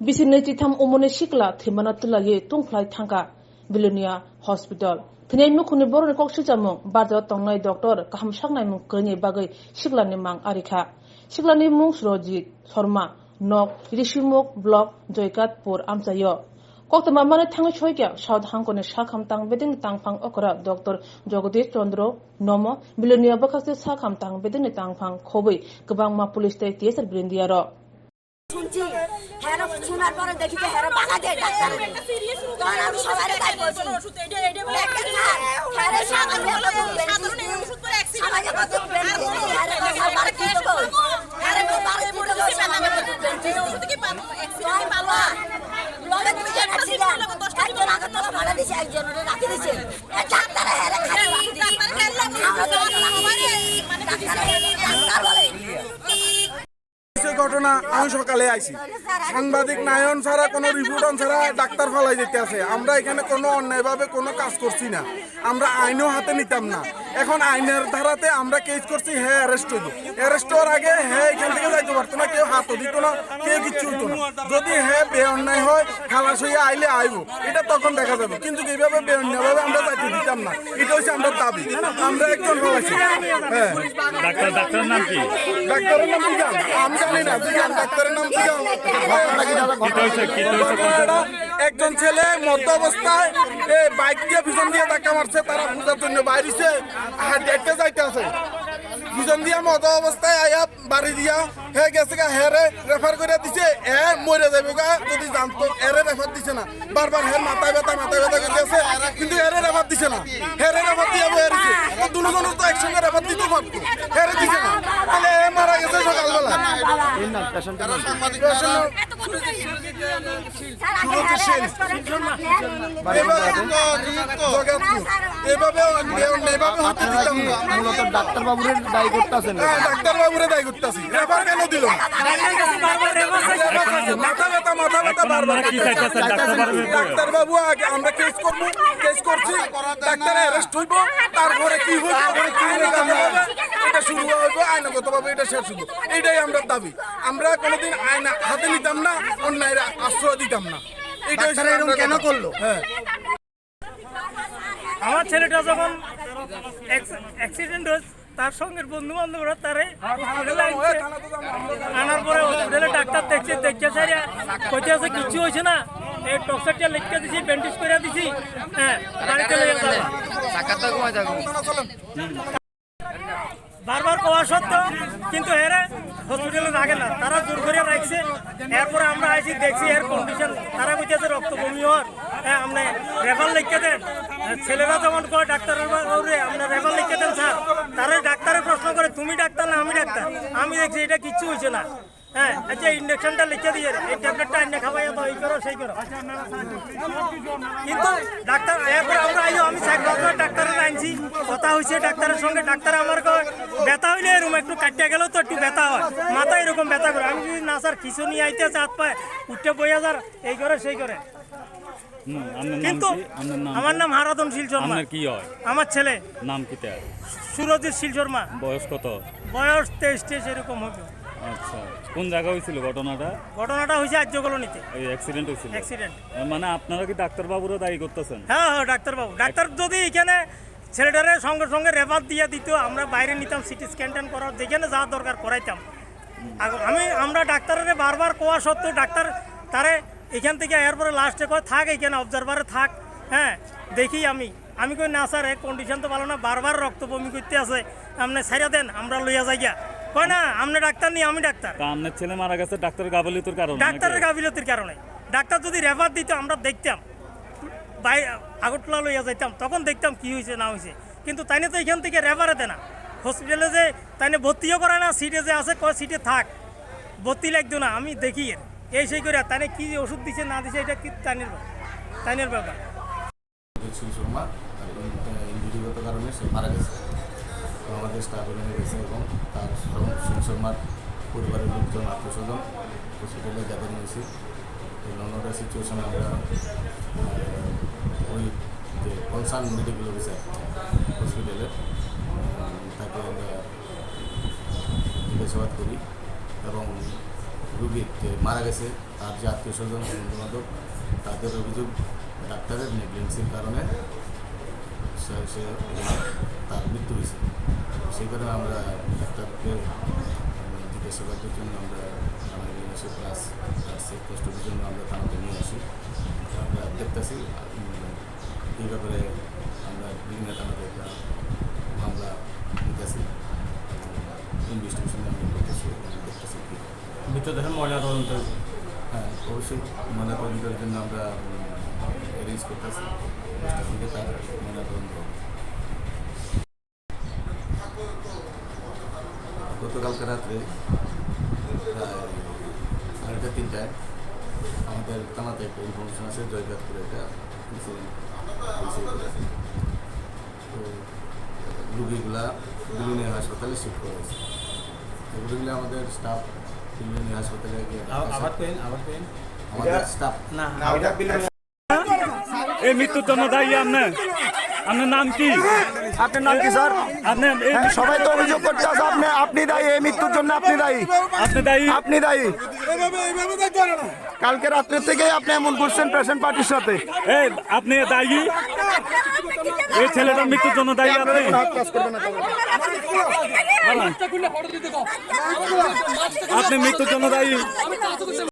बिसिनि चिथाम उमने सिकला थिमाना तुलाये तुंफ्लाय थांगा बिलोनिया हॉस्पिटल थनै नुखुनि बरनि कक्सि जामुं बाजार तंनाय डॉक्टर गाहाम सांनाय मुं गनि बागै सिकलानि मां आरिखा सिकलानि मुं सुरजित शर्मा नक ऋषिमुख ब्लक जयकातपुर आमचायो कक्तमा माने थांनाय सयगा साउथ हांकनि साखाम तां बेदिं तांफां अकरा डॉक्टर जगदीश चंद्र नम बिलोनिया बखासे साखाम तां बेदिं तांफां खबै गोबां मा पुलिस तै तेसर ब्रिन्दियारो শুনছি হ্যাঁ শোনার পরে দেখি যে হ্যাঁ বাধা দেয় ডাক্তার তখন আমি সবাই তাই বলছি ঘটনা আমি সকালে আইছি সাংবাদিক নায়ন ছাড়া কোনো রিপোর্ট ছাড়া ডাক্তার ফালাই যেতে আছে আমরা এখানে কোনো অন্যায়ভাবে কোনো কাজ করছি না আমরা আইনও হাতে নিতাম না এখন আইনের ধারাতে আমরা কেস করছি হ্যাঁ অ্যারেস্ট হইব অ্যারেস্ট হওয়ার আগে হ্যাঁ এখান থেকে যাইতে পারতো না কেউ হাতও দিত না কেউ কিচ্ছু হইতো না যদি হ্যাঁ বেঅন্যায় হয় খালাস হইয়া আইলে আইব এটা তখন দেখা যাবে কিন্তু এইভাবে বেঅন্যায়ভাবে আমরা যাইতে দিতাম না এটা হচ্ছে আমরা দাবি আমরা একজন ফালাইছি হ্যাঁ ডাক্তারের নাম কি ডাক্তারের নাম কি আমি জানি না ডাক্তারের নাম কি একজন ছেলে মধ্য অবস্থায় বাইক দিয়ে পিছন দিয়ে ধাক্কা মারছে তারা পূজার জন্য বাইরেছে ডেটে যাইতে আছে পিছন দিয়া মধ্য অবস্থায় আয়া বাড়ি দিয়া হে গেছে গা হেরে রেফার করে দিছে এ মরে যাবে গা যদি জানতো এরে রেফার দিছে না বারবার হের মাথায় ব্যথা করতেছে কিন্তু এরে রেফার দিছে না হেরে রেফার দিয়া বইছে দুজনের তো একসঙ্গে রেফার দিতে পারতো হেরে দিছে না তাহলে এ মারা গেছে সকালবেলা ডাক্তারবাবুরে দায়ী করতেছেন ডাক্তারবাবুরে দায়ী করতেছি রেফার কেন দিল মাথা ব্যথা বারবার ডাক্তারবাবু আগে আমরা কেস করবো কেস করছি ডাক্তার অ্যারেস্ট হইব তারপরে কি হইব এটা শুরু হইব আইনগতভাবে এটা শেষ হইব এটাই আমরা দাবি আমরা কোনোদিন আইন হাতে নিতাম না অন্যায়ের আশ্রয় দিতাম না এটা কেন করলো হ্যাঁ আমার ছেলেটা যখন অ্যাক্সিডেন্ট হয়েছে তার সঙ্গে বন্ধু বান্ধবরা তারে আনার পরে হসপিটালে ডাক্তার দেখছে সারিয়া কইতে আছে কিছু হয়েছে না এই টক্সারটা লিখে দিছি ব্যান্ডেজ করে দিছি হ্যাঁ বাড়িতে লইয়া যাবা বারবার কোয়া সত্ত্বেও কিন্তু এরা হসপিটালে রাখে না তারা জোর করে রাখছে এরপরে আমরা আইসি দেখছি এর কন্ডিশন তারা বুঝেছে রক্ত বমি হওয়ার হ্যাঁ আপনি রেফার লিখে দেন ছেলেরা যখন কয় ডাক্তারের আপনার রেফার লিখে দেন স্যার তারা ডাক্তারের প্রশ্ন করে তুমি ডাক্তার না আমি ডাক্তার আমি দেখছি এটা কিচ্ছু হয়েছে না হ্যাঁ আচ্ছা ইঞ্জেকশনটা লিখে দিয়ে এই ট্যাবলেটটা এনে খাওয়াই তো এই করো সেই করো কিন্তু ডাক্তার এরপর আমরা আইও আমি ডাক্তারের আনছি কথা হয়েছে ডাক্তারের সঙ্গে ডাক্তার আমার ব্যথা হইলে এরকম একটু কাটিয়ে গেলেও তো একটু ব্যথা হয় মাথা এরকম ব্যথা করে আমি যদি না স্যার কিছু নিয়ে আইতে চাঁদ পায় উঠতে বইয়া যার এই করে সেই করে কিন্তু আমার নাম হারাধন শীল শর্মা কি হয় আমার ছেলে নাম কি সুরজিৎ শীল শর্মা বয়স কত বয়স 23 এরকম হবে আচ্ছা কোন জায়গা হয়েছিল ঘটনাটা হয়েছে আর্য কলোনিতে এই অ্যাক্সিডেন্ট হয়েছিল অ্যাক্সিডেন্ট মানে আপনারা কি ডাক্তারবাবুরা দায়ী করতেছেন হ্যাঁ ডাক্তারবাবু ডাক্তার যদি এখানে ছেলেটারে সঙ্গে সঙ্গে রেফার দিয়ে দিত আমরা বাইরে নিতাম সিটি স্ক্যান করার যেখানে যা দরকার করাইতাম আমরা ডাক্তারের বারবার কোয়া সত্ত্বেও ডাক্তার তারে এখান থেকে এরপরে লাস্টে কয় থাক এখানে অবজারভারে থাক হ্যাঁ দেখি আমি কই না স্যার এক কন্ডিশন তো ভালো না বারবার রক্ত বমি করতে আছে আপনি ছাইরা দেন আমরা লইয়া যাইয়া কয় না আপনি ডাক্তার নি আমি ডাক্তার আপনার ছেলে মারা গেছে ডাক্তারের গাফিলতির কারণে ডাক্তার যদি রেফার দিত আমরা দেখতাম আগরতলা লইয়া যাইতাম তখন দেখতাম কি হয়েছে না হয়েছে কিন্তু তাইনে তো এখান থেকে রেফারে দেয় না হসপিটালে যে তাইনে ভর্তিও করে না সিটে যে আছে কয় সিটে থাক ভর্তি লাগতো না আমি দেখি এই সেই করে তাইনে কি ওষুধ দিছে না দিছে এটা কি তাইনের ব্যাপার ইঞ্জুরিগত কারণে সে মারা গেছে আমাদের স্টাফ এখানে গেছে এবং তার শীল শর্মার পরিবারের লোকজন আত্মস্বজন হসপিটালে গ্যাদারিং হয়েছি অন্যটা সিচুয়েশনে আমরা ওই যে কনসার্ন মেডিকেল অফিসার হসপিটালে তাকে আমরা জিজ্ঞাসাবাদ করি এবং রুগী যে মারা গেছে তার যে আত্মীয় স্বজন বন্ধু বান্ধব তাদের অভিযোগ ডাক্তারের নেগলিজেন্সির কারণে সে তার মৃত্যু হয়েছে। সেই কারণে আমরা ডাক্তারকে জিজ্ঞাসাবাদের জন্য আমরা থানায় নিয়ে আসি, প্লাস চেক পোস্টের জন্য আমরা থানাতে নিয়ে আসি। আমরা দেখতেছি এই ব্যাপারে আমরা বিভিন্ন থানাতে একটা মামলা নিতেছি, ইনভেস্টিগেশনে আমরা করতেছি, দেখতেছি কী মৃতদেহের ময়নাতদন্ত হ্যাঁ অবশ্যই ময়নাতদন্তের জন্য আমরা অ্যারেঞ্জ করতেছি, থেকে তার ময়নাতদন্ত হবে। গতকালকে রাত্রে প্রায় 2:30টায় আমাদের থানাতে একটা ইনফরমেশন আছে জয়গাতপুরে একটা ইনসিডেন্ট হয়েছে। তো রুগীগুলা বিলুনিয়া হাসপাতালে শিফট করা হয়েছে। রুগীগুলো আমাদের স্টাফ বিলুনিয়া হাসপাতালে গিয়ে আমাদের স্টাফ এই মৃত্যুর জন্য দায়ী আপনার নাম কি? আপনার নাম কি স্যার? আপনি সবাই তো অভিযোগ করতে আছে আপনি দায়ী, এই মৃত্যুর জন্য আপনি দায়ী, আপনি দায়ী? আপনি দায়ী। কালকে রাত্রের থেকে আপনি এমন করছেন পেশেন্ট পার্টির সাথে। এই আপনি দায়ী? এই ছেলেটার মৃত্যুর জন্য দায়ী আপনি? আপনি মৃত্যুর জন্য দায়ী?